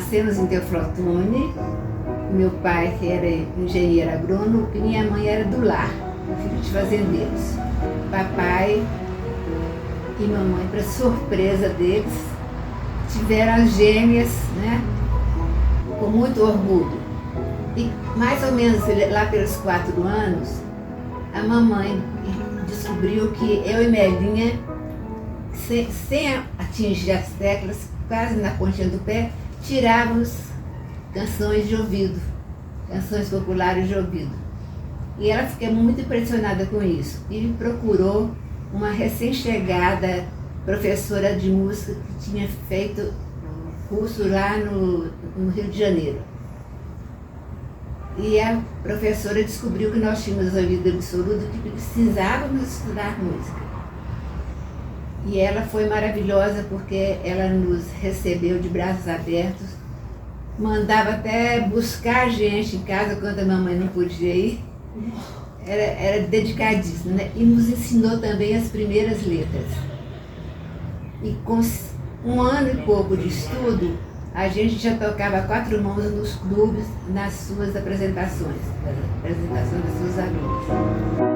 nascemos em Teoflotone, meu pai que era engenheiro agrônomo e minha mãe era do lar, filho de fazendeiros. Papai e mamãe, para surpresa deles, tiveram as gêmeas, né, com muito orgulho. E mais ou menos lá pelos 4 anos, a mamãe descobriu que eu e Melinha, sem atingir as teclas, quase na pontinha do pé, tirávamos canções de ouvido, canções populares de ouvido. E ela ficou muito impressionada com isso e procurou uma recém-chegada professora de música que tinha feito curso lá no Rio de Janeiro. E a professora descobriu que nós tínhamos ouvido absoluto, que precisávamos estudar música. E ela foi maravilhosa porque ela nos recebeu de braços abertos, mandava até buscar a gente em casa quando a mamãe não podia ir. Era dedicadíssima, né? E nos ensinou também as primeiras letras. E com 1 ano e pouco de estudo, a gente já tocava 4 mãos nos clubes, nas suas apresentações das suas alunas.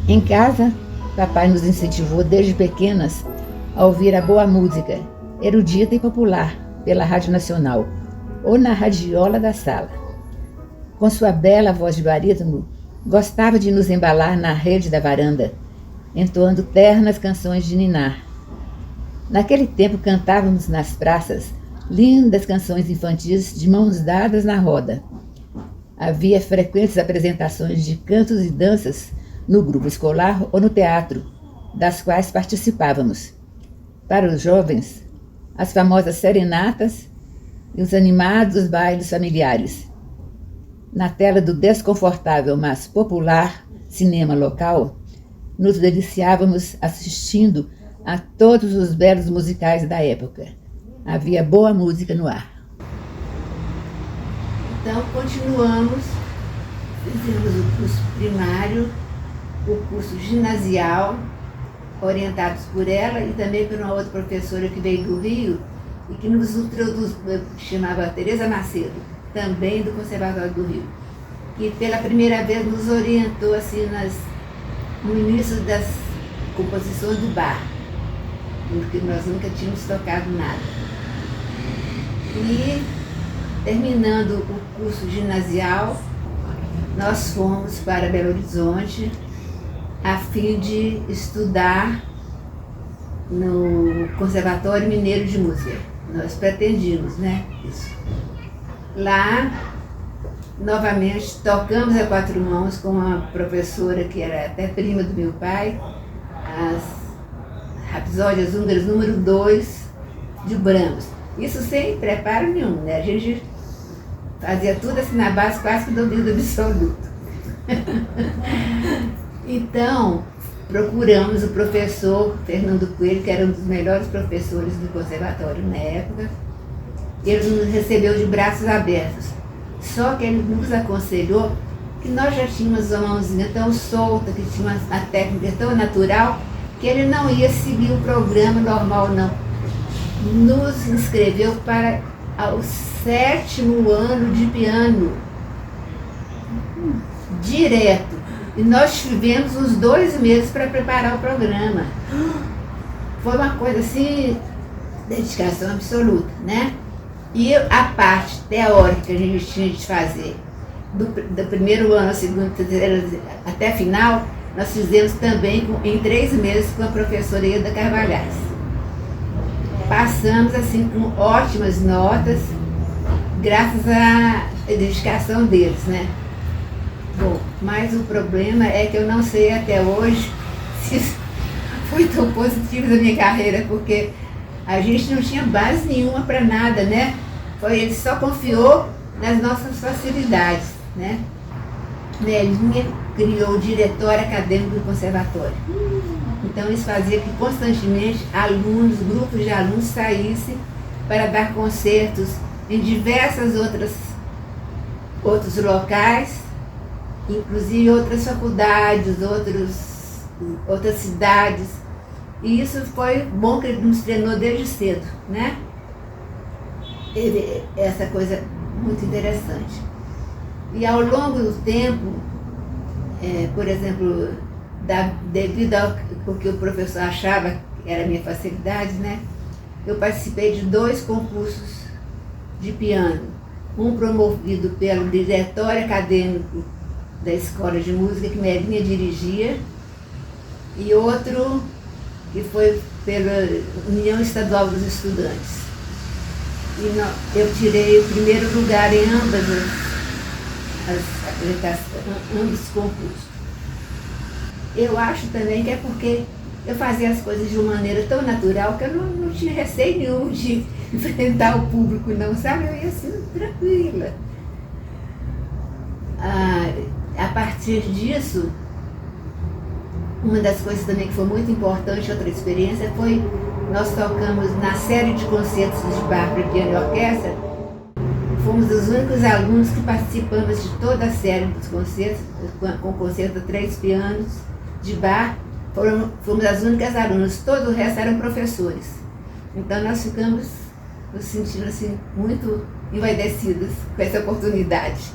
Em casa, papai nos incentivou desde pequenas a ouvir a boa música, erudita e popular, pela Rádio Nacional ou na radiola da sala. Com sua bela voz de barítono, gostava de nos embalar na rede da varanda, entoando ternas canções de ninar. Naquele tempo cantávamos nas praças lindas canções infantis de mãos dadas na roda. Havia frequentes apresentações de cantos e danças no grupo escolar ou no teatro, das quais participávamos. Para os jovens, as famosas serenatas e os animados bailes familiares. Na tela do desconfortável, mas popular cinema local, nos deliciávamos assistindo a todos os belos musicais da época. Havia boa música no ar. Então, continuamos, fizemos o curso primário, o curso ginasial, orientados por ela e também por uma outra professora que veio do Rio e que nos introduziu, chamava Tereza Macedo, também do Conservatório do Rio, que pela primeira vez nos orientou assim, no início das composições do bar, porque nós nunca tínhamos tocado nada. E, terminando o curso ginasial, nós fomos para Belo Horizonte a fim de estudar no Conservatório Mineiro de Música. Nós pretendíamos, né? Isso. Lá, novamente, tocamos a 4 mãos com uma professora que era até prima do meu pai, as Rapsódias Húngaras número 2 de Brahms. Isso sem preparo nenhum, né? A gente fazia tudo assim na base quase que do ouvido absoluto. Então, procuramos o professor Fernando Coelho, que era um dos melhores professores do conservatório na época. Ele nos recebeu de braços abertos. Só que ele nos aconselhou que nós já tínhamos uma mãozinha tão solta, que tinha uma técnica tão natural, que ele não ia seguir o programa normal, não. Nos inscreveu para o 7º ano de piano, direto. E nós tivemos uns 2 meses para preparar o programa. Foi uma coisa assim, dedicação absoluta, né? E a parte teórica que a gente tinha de fazer, do primeiro ano, segundo, terceiro, até final, nós fizemos também em 3 meses com a professora Ida Carvalhais. Passamos assim com ótimas notas, graças à dedicação deles, né? Bom, mas o problema é que eu não sei até hoje se foi tão positivo na minha carreira, porque a gente não tinha base nenhuma para nada, né? Ele só confiou nas nossas facilidades, né? Melinha criou o diretório acadêmico do conservatório. Então isso fazia que constantemente alunos, grupos de alunos saíssem para dar concertos em diversas outros locais inclusive outras faculdades, outras cidades. E isso foi bom que ele nos treinou desde cedo, né? Essa coisa muito interessante. E ao longo do tempo, por exemplo, devido ao que o professor achava que era a minha facilidade, né? Eu participei de 2 concursos de piano. Um promovido pelo diretório acadêmico da Escola de Música, que Melinha dirigia, e outro que foi pela União Estadual dos Estudantes. E eu tirei o primeiro lugar em ambos os concursos. Eu acho também que é porque eu fazia as coisas de uma maneira tão natural que eu não tinha receio nenhum de enfrentar o público, não, sabe? Eu ia assim, tranquila. A partir disso, uma das coisas também que foi muito importante, outra experiência, foi nós tocamos na série de concertos de Bach para piano e orquestra. Fomos os únicos alunos que participamos de toda a série dos concertos, com o concerto 3 pianos de Bach. Fomos as únicas alunas, todo o resto eram professores. Então nós ficamos nos sentindo assim, muito envaidecidas com essa oportunidade,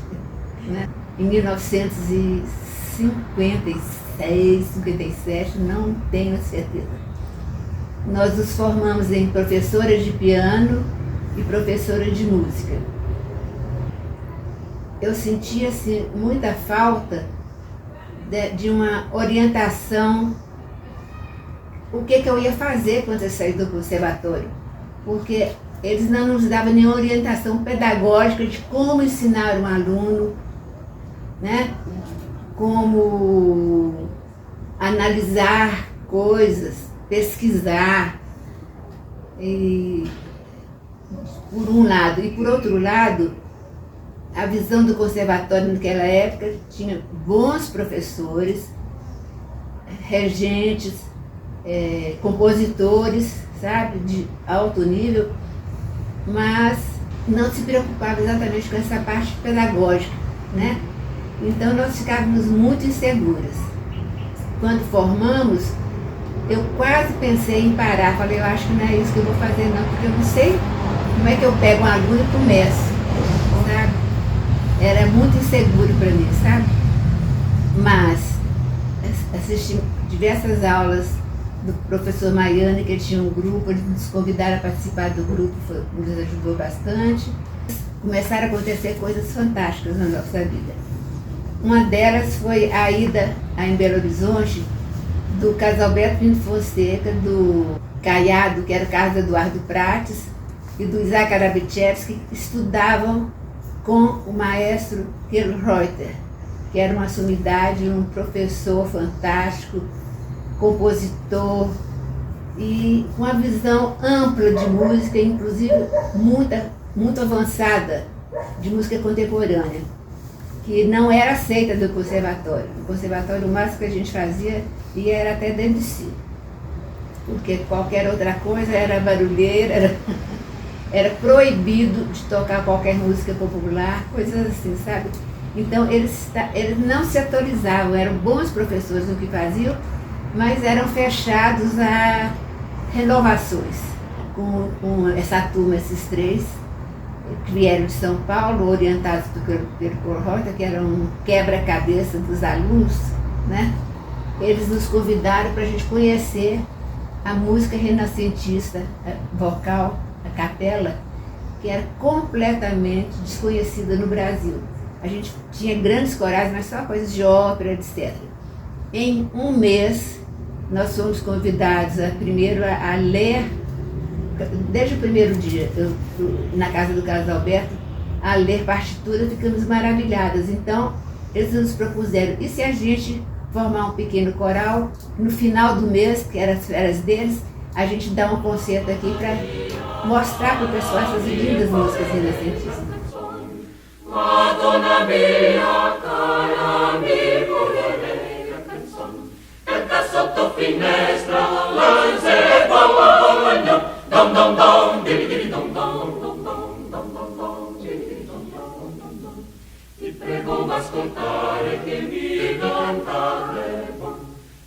né? Em 1956, 57, não tenho certeza. Nós nos formamos em professoras de piano e professora de música. Eu sentia assim, muita falta de uma orientação, o que eu ia fazer quando eu saí do conservatório, porque eles não nos davam nenhuma orientação pedagógica de como ensinar um aluno, né? Como analisar coisas, pesquisar, por um lado. E por outro lado, a visão do conservatório naquela época tinha bons professores, regentes, compositores, sabe, de alto nível, mas não se preocupava exatamente com essa parte pedagógica, né? Então nós ficávamos muito inseguras. Quando formamos, eu quase pensei em parar, falei, eu acho que não é isso que eu vou fazer não, porque eu não sei como é que eu pego um aluno e começo, sabe? Era muito inseguro para mim, sabe? Mas assisti diversas aulas do professor Maiane, que ele tinha um grupo, eles nos convidaram a participar do grupo, nos ajudou bastante. Começaram a acontecer coisas fantásticas na nossa vida. Uma delas foi a ida em Belo Horizonte do Casalberto Pinto Fonseca, do Caiado, que era o Carlos Eduardo Prates, e do Isaac Arabichevski, que estudavam com o maestro Reuter, que era uma sumidade, um professor fantástico, compositor, e com uma visão ampla de música, inclusive muito avançada de música contemporânea, que não era aceita do conservatório. No conservatório, o máximo que a gente fazia era até Debussy, porque qualquer outra coisa era barulheira, era proibido de tocar qualquer música popular, coisas assim, sabe? Então eles não se atualizavam, eram bons professores no que faziam, mas eram fechados a renovações. Com essa turma, esses 3, que vieram de São Paulo, orientados pelo Reuter, que era um quebra-cabeça dos alunos, né? Eles nos convidaram para a gente conhecer a música renascentista vocal, a capela, que era completamente desconhecida no Brasil. A gente tinha grandes corais, mas só coisas de ópera, etc. Em um mês, nós fomos convidados primeiro a ler, desde o primeiro dia, na casa do Carlos Alberto, a ler partitura, ficamos maravilhadas. Então, eles nos propuseram, e se a gente formar um pequeno coral, no final do mês, que eram as férias deles, a gente dá um concerto aqui para mostrar para o pessoal essas lindas músicas renascentistas. Madonna mia, cara mi cuore, canta sotto finestra, l'anse bologna, dom dom dom, divi divi dom dom, dom dom dom dom dom, divi dom dom dom dom. Ti prego, ma m'ascoltare che mi cantare buon,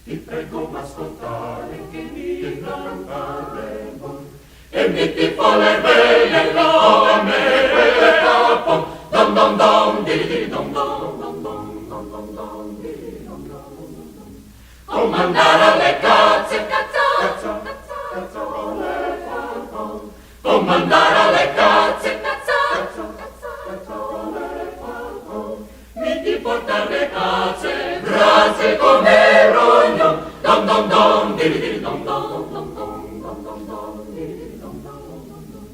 ti prego m'ascoltare che mi cantare buon, e metti poi le belle come quelle capo, dom dom dom, di di dom dom dom dom dom dom dom di dom dom, comandare alle cazze, cazzo, cazzole fanno, comandare alle cazze, mi ti portare le cazze, grazie come rogno, dom dom dom, di di dom dom dom dom dom dom dom di dom dom dom dom.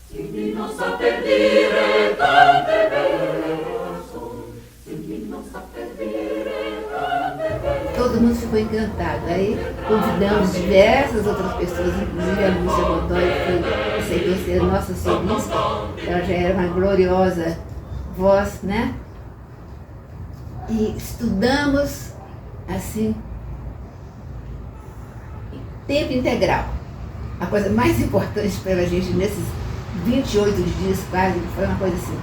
Si non saper dire tante belle son, si non saper dire tante belle. Todo mundo ficou encantado. Aí convidamos diversas outras pessoas, inclusive a Lúcia Godoy, que aceitou ser nossa solista. Ela já era uma gloriosa voz, né? E estudamos, assim, em tempo integral. A coisa mais importante para a gente nesses 28 dias quase, foi uma coisa assim,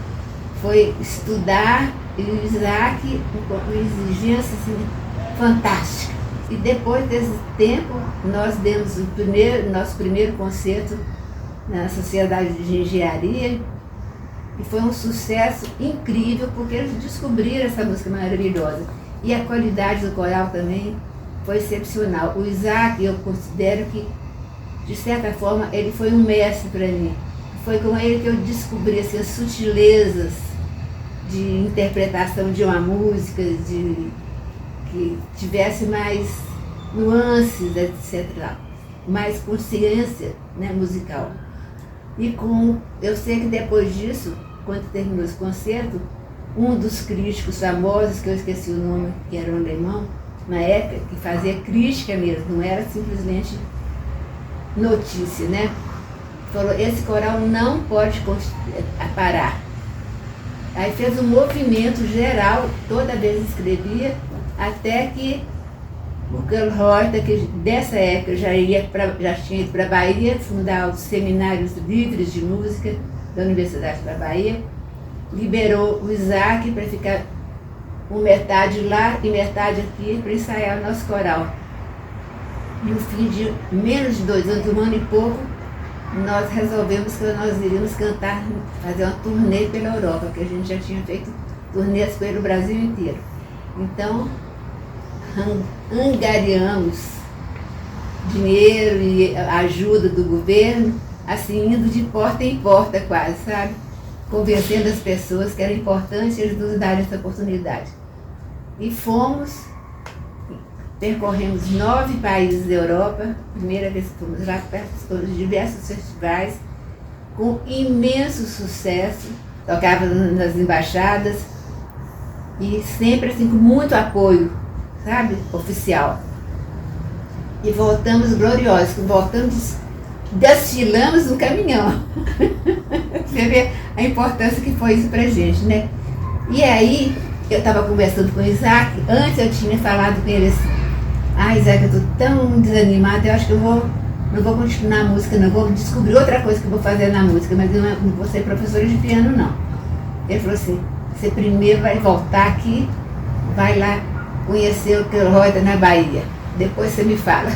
foi estudar, e o Isaac com uma exigência assim, fantástica. E depois desse tempo, nós demos nosso primeiro concerto na Sociedade de Engenharia, e foi um sucesso incrível, porque eles descobriram essa música maravilhosa. E a qualidade do coral também foi excepcional. O Isaac, eu considero que, de certa forma, ele foi um mestre para mim. Foi com ele que eu descobri assim, as sutilezas de interpretação de uma música, que tivesse mais nuances, etc. Mais consciência, né, musical. E eu sei que depois disso, quando terminou esse concerto, um dos críticos famosos, que eu esqueci o nome, que era um alemão, na época, que fazia crítica mesmo, não era simplesmente notícia, né? Falou, esse coral não pode parar. Aí fez um movimento geral, toda vez escrevia, até que o Carl Reuter, que dessa época já tinha ido para a Bahia, fundar os Seminários Livres de Música da Universidade da Bahia, liberou o Isaac para ficar metade lá e metade aqui para ensaiar o nosso coral. No fim de menos de 2 anos, 1 ano e pouco, nós resolvemos que nós iríamos cantar, fazer uma turnê pela Europa, porque a gente já tinha feito turnês pelo Brasil inteiro. Então, angariamos dinheiro e ajuda do governo, assim, indo de porta em porta quase, sabe? Convencendo as pessoas que era importante eles nos darem essa oportunidade. E percorremos 9 países da Europa, primeira vez que fomos lá, participamos de diversos festivais, com imenso sucesso, tocávamos nas embaixadas, e sempre assim, com muito apoio, sabe, oficial. E voltamos gloriosos, desfilamos no caminhão. Você vê a importância que foi isso pra gente, né? E aí, eu estava conversando com o Isaac, antes eu tinha falado com ele assim, Isaac, eu estou tão desanimada, eu acho que eu não vou continuar a música, não, vou descobrir outra coisa que eu vou fazer na música, mas eu não vou ser professora de piano, não. Ele falou assim, você primeiro vai voltar aqui, vai lá conhecer o Carl Reuter na Bahia, depois você me fala.